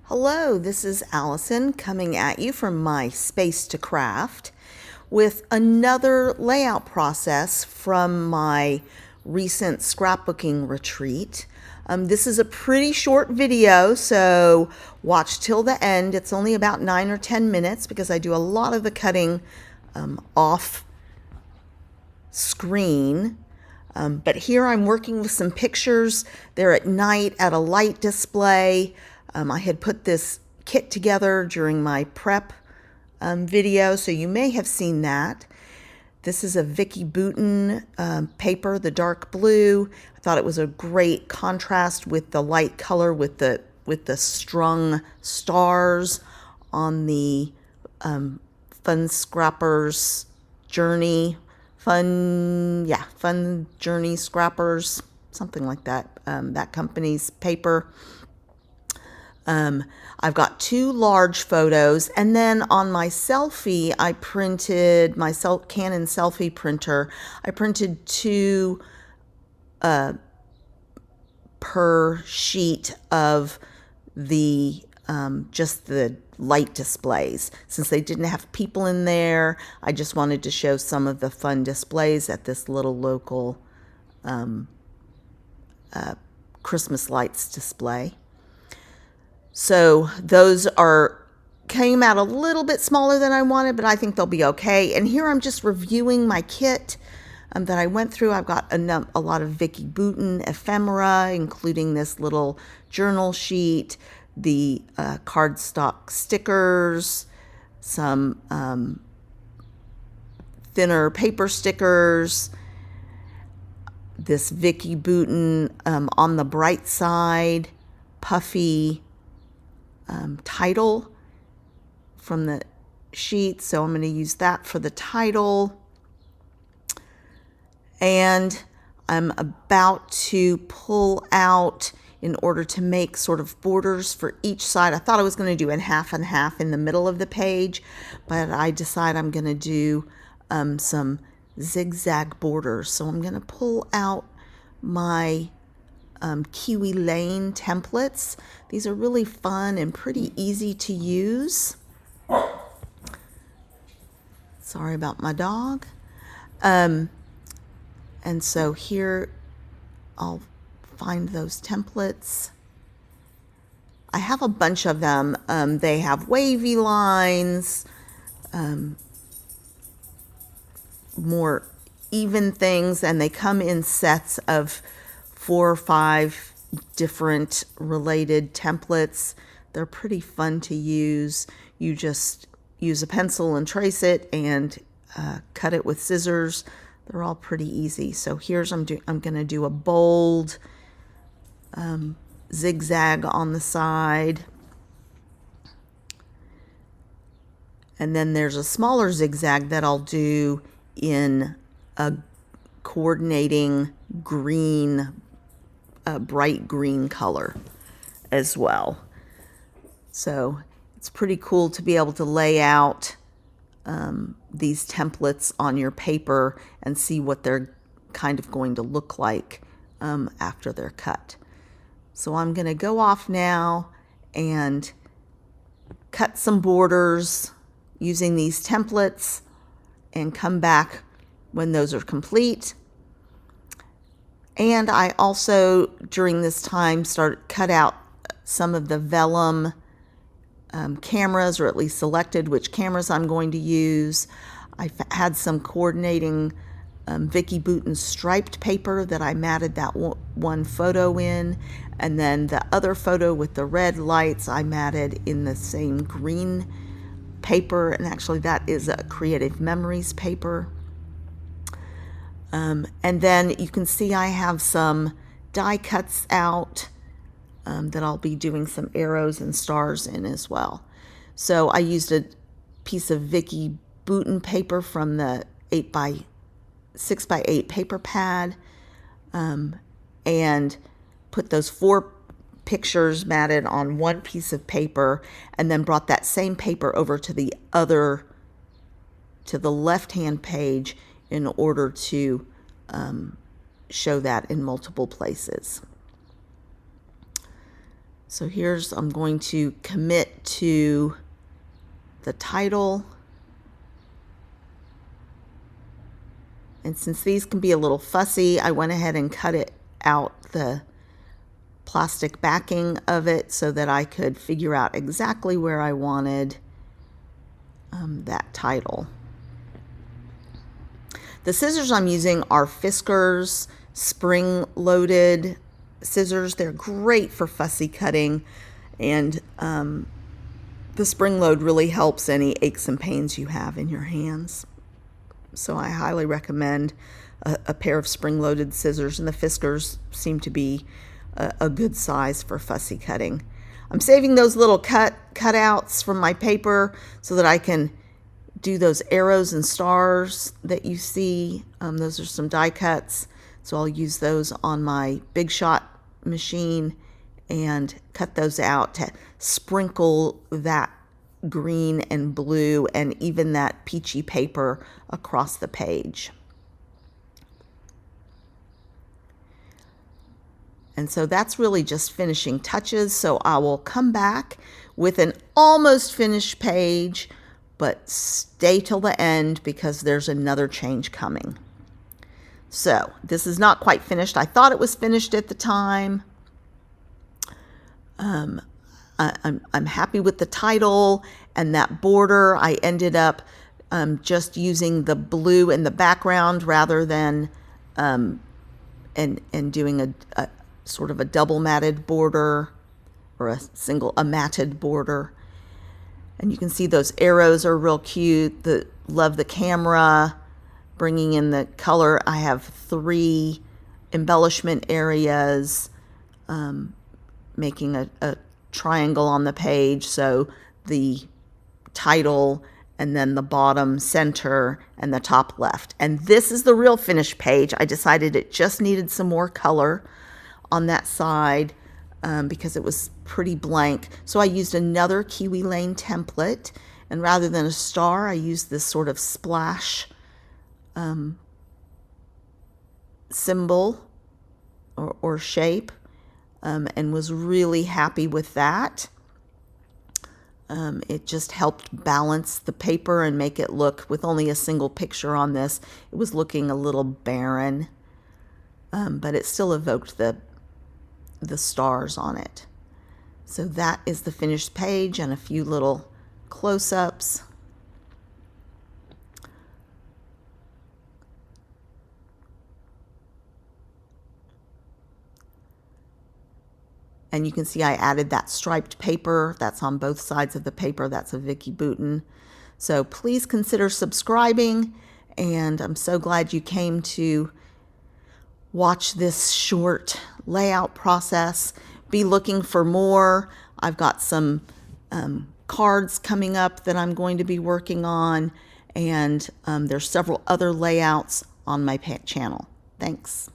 Hello, this is Allison coming at you from my Space to Craft with another layout process from my recent scrapbooking retreat. This is a pretty short video, so watch till the end. It's only about 9 or 10 minutes because I do a lot of the cutting off screen. But here I'm working with some pictures. They're at night at a light display. I had put this kit together during my prep video, so you may have seen that. This is a Vicki Boutin paper, the dark blue. I thought it was a great contrast with the light color with the strung stars on the Fun Scrappers Journey. Fun Journey Scrappers, something like that, that company's paper. I've got 2 large photos, and then on my selfie, I printed my Canon selfie printer. I printed 2 per sheet of the just the light displays. Since they didn't have people in there, I just wanted to show some of the fun displays at this little local Christmas lights display. So those came out a little bit smaller than I wanted, but I think they'll be okay. And here I'm just reviewing my kit that I went through. I've got a lot of Vicki Boutin ephemera, including this little journal sheet, the cardstock stickers, some thinner paper stickers, this Vicki Boutin on the bright side, puffy title from the sheet, so I'm going to use that for the title. And I'm about to pull out in order to make sort of borders for each side. I thought I was going to do in half and half in the middle of the page, but I decide I'm going to do some zigzag borders. So I'm going to pull out my Kiwi Lane templates. These are really fun and pretty easy to use. Sorry about my dog. And so here I'll find those templates. I have a bunch of them. They have wavy lines, more even things, and they come in sets of 4 or 5 different related templates. They're pretty fun to use. You just use a pencil and trace it and cut it with scissors. They're all pretty easy. So here's I'm going to do a bold zigzag on the side. And then there's a smaller zigzag that I'll do in a coordinating green, bright green color as well. So it's pretty cool to be able to lay out these templates on your paper and see what they're kind of going to look like after they're cut. So I'm going to go off now and cut some borders using these templates and come back when those are complete. And I also, during this time, cut out some of the vellum cameras, or at least selected which cameras I'm going to use. I had some coordinating Vicki Boutin striped paper that I matted that one photo in, and then the other photo with the red lights I matted in the same green paper, and actually that is a Creative Memories paper. And then you can see I have some die cuts out that I'll be doing some arrows and stars in as well. So I used a piece of Vicki Boutin paper from the 6x8 paper pad and put those 4 pictures matted on one piece of paper, and then brought that same paper over to the left-hand page in order to show that in multiple places. So I'm going to commit to the title. And since these can be a little fussy, I went ahead and cut it out, the plastic backing of it, so that I could figure out exactly where I wanted that title. The scissors I'm using are Fiskars spring-loaded scissors. They're great for fussy cutting, and the spring load really helps any aches and pains you have in your hands. So I highly recommend a pair of spring-loaded scissors, and the Fiskars seem to be a good size for fussy cutting. I'm saving those little cutouts from my paper so that I can do those arrows and stars that you see. Those are some die cuts, so I'll use those on my Big Shot machine and cut those out to sprinkle that green and blue and even that peachy paper across the page. And so that's really just finishing touches. So I will come back with an almost finished page, but stay till the end because there's another change coming. So this is not quite finished. I thought it was finished at the time. I'm happy with the title and that border. I ended up just using the blue in the background rather than and doing a sort of a double matted border or a matted border. And you can see those arrows are real cute. Love the camera, bringing in the color. I have 3 embellishment areas, making a triangle on the page. So the title, and then the bottom center, and the top left. And this is the real finished page. I decided it just needed some more color on that side because it was pretty blank. So I used another Kiwi Lane template, and rather than a star, I used this sort of splash symbol or shape, and was really happy with that. It just helped balance the paper and make it look, with only a single picture on this, it was looking a little barren, but it still evoked the stars on it. So that is the finished page and a few little close-ups. And you can see I added that striped paper. That's on both sides of the paper. That's a Vicki Boutin. So please consider subscribing. And I'm so glad you came to watch this short layout process. Be looking for more. I've got some cards coming up that I'm going to be working on. And there's several other layouts on my channel. Thanks.